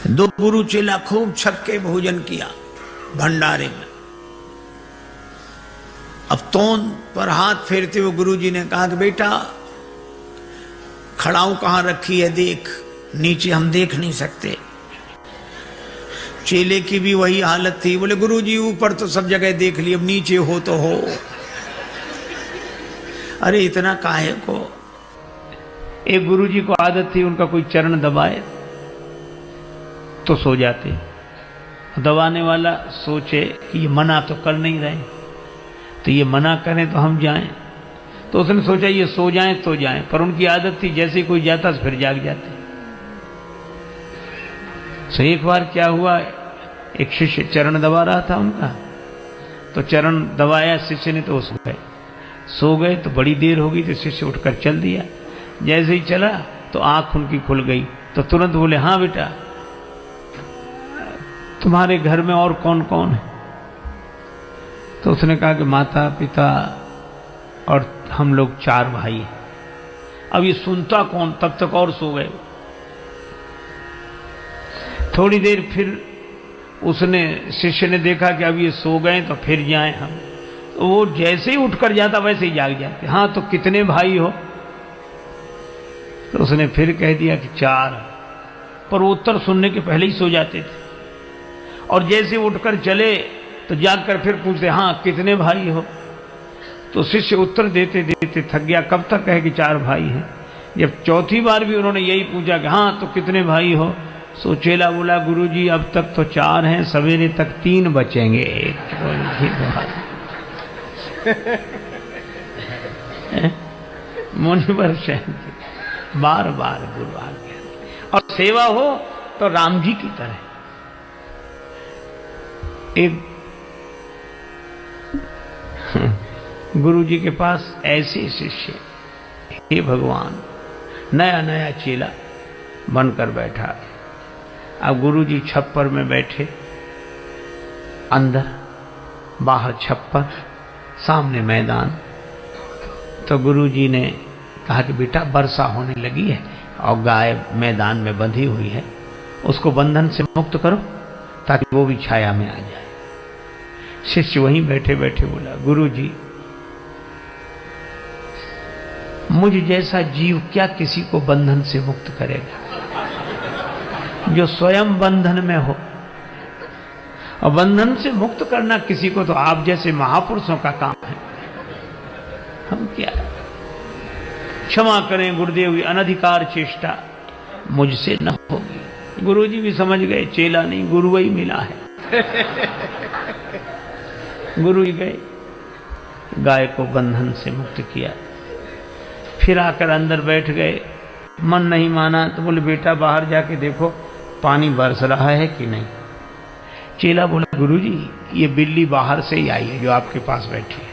दो गुरु चेला खूब छक के भोजन किया भंडारे में। अब तोंद पर हाथ फेरते हुए गुरुजी ने कहा कि बेटा खड़ाऊ कहां रखी है देख, नीचे हम देख नहीं सकते। चेले की भी वही हालत थी, बोले गुरुजी ऊपर तो सब जगह देख ली, अब नीचे हो तो हो। अरे इतना काहे को। एक गुरुजी को आदत थी, उनका कोई चरण दबाए तो सो जाते। दबाने वाला सोचे कि ये मना तो कर नहीं रहे, तो ये मना करें तो हम जाएं, तो उसने सोचा ये सो जाएं तो जाएं, पर उनकी आदत थी जैसे ही कोई जाता फिर जाग जाते। सो एक बार क्या हुआ, एक शिष्य चरण दबा रहा था उनका, तो चरण दबाया शिष्य ने तो वो सो गए। तो बड़ी देर हो गई तो शिष्य उठकर चल दिया। जैसे ही चला तो आंख उनकी खुल गई, तो तुरंत बोले हाँ बेटा तुम्हारे घर में और कौन कौन है? तो उसने कहा कि माता पिता और हम लोग 4 भाई हैं। अब ये सुनता कौन, तब तक और सो गए। थोड़ी देर फिर उसने शिष्य ने देखा कि अब ये सो गए तो फिर जाएं हम, तो वो जैसे ही उठकर जाता वैसे ही जाग जाते। हाँ तो कितने भाई हो? तो उसने फिर कह दिया कि 4, पर वो उत्तर सुनने के पहले ही सो जाते थे। और जैसे उठकर चले तो जागकर फिर पूछते हाँ कितने भाई हो? तो शिष्य उत्तर देते देते थक गया, कब तक कहे कि 4 भाई हैं। जब चौथी बार भी उन्होंने यही पूछा कि हाँ तो कितने भाई हो, सो चेला बोला गुरुजी अब तक तो 4 हैं, सवेरे तक 3 बचेंगे। मुनिवर बार बार गुरु आज्ञा। और सेवा हो तो राम जी की तरह। एक गुरु जी के पास ऐसे शिष्य, हे भगवान, नया नया चेला बनकर बैठा। अब गुरु जी छप्पर में बैठे, अंदर बाहर छप्पर, सामने मैदान। तो गुरु जी ने कहा कि बेटा वर्षा होने लगी है और गाय मैदान में बंधी हुई है, उसको बंधन से मुक्त करो ताकि वो भी छाया में आ जाए। शिष्य वहीं बैठे बैठे बोला गुरु जी मुझ जैसा जीव क्या किसी को बंधन से मुक्त करेगा, जो स्वयं बंधन में हो। और बंधन से मुक्त करना किसी को तो आप जैसे महापुरुषों का काम है, हम क्या। क्षमा करें गुरुदेव, अनधिकार चेष्टा मुझसे न होगी। गुरुजी भी समझ गए चेला नहीं गुरु ही मिला है। गुरु जी गए, गाय को बंधन से मुक्त किया, फिर आकर अंदर बैठ गए। मन नहीं माना तो बोले बेटा बाहर जाके देखो पानी बरस रहा है कि नहीं। चेला बोला गुरुजी ये बिल्ली बाहर से ही आई है जो आपके पास बैठी है,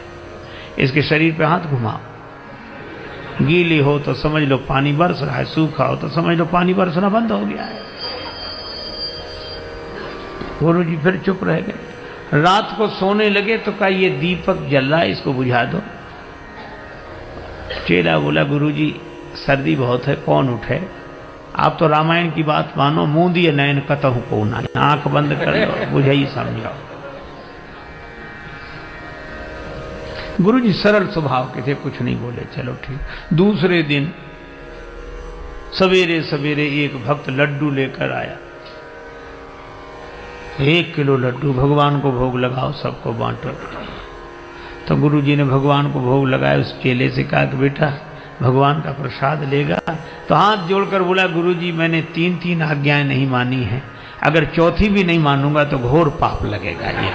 इसके शरीर पे हाथ घुमाओ, गीली हो तो समझ लो पानी बरस रहा है, सूखा हो तो समझ लो पानी बरसना बंद हो गया है। गुरुजी फिर चुप रह गए। रात को सोने लगे तो कहा ये दीपक जल रहा है, इसको बुझा दो। चेला बोला गुरुजी सर्दी बहुत है, कौन उठे, आप तो रामायण की बात मानो, मुंह दिए नयन कतहु को ना, आंख बंद कर लो, बुझाई समझाओ। गुरुजी सरल स्वभाव के थे, कुछ नहीं बोले, चलो ठीक। दूसरे दिन सवेरे सवेरे एक भक्त लड्डू लेकर आया। 1 किलो लड्डू, भगवान को भोग लगाओ, सबको बांटो। तो गुरुजी ने भगवान को भोग लगाया। उस चेले से कहा कि बेटा भगवान का प्रसाद लेगा? तो हाथ जोड़कर बोला गुरुजी मैंने 3 आज्ञाएं नहीं मानी है, अगर चौथी भी नहीं मानूंगा तो घोर पाप लगेगा। ये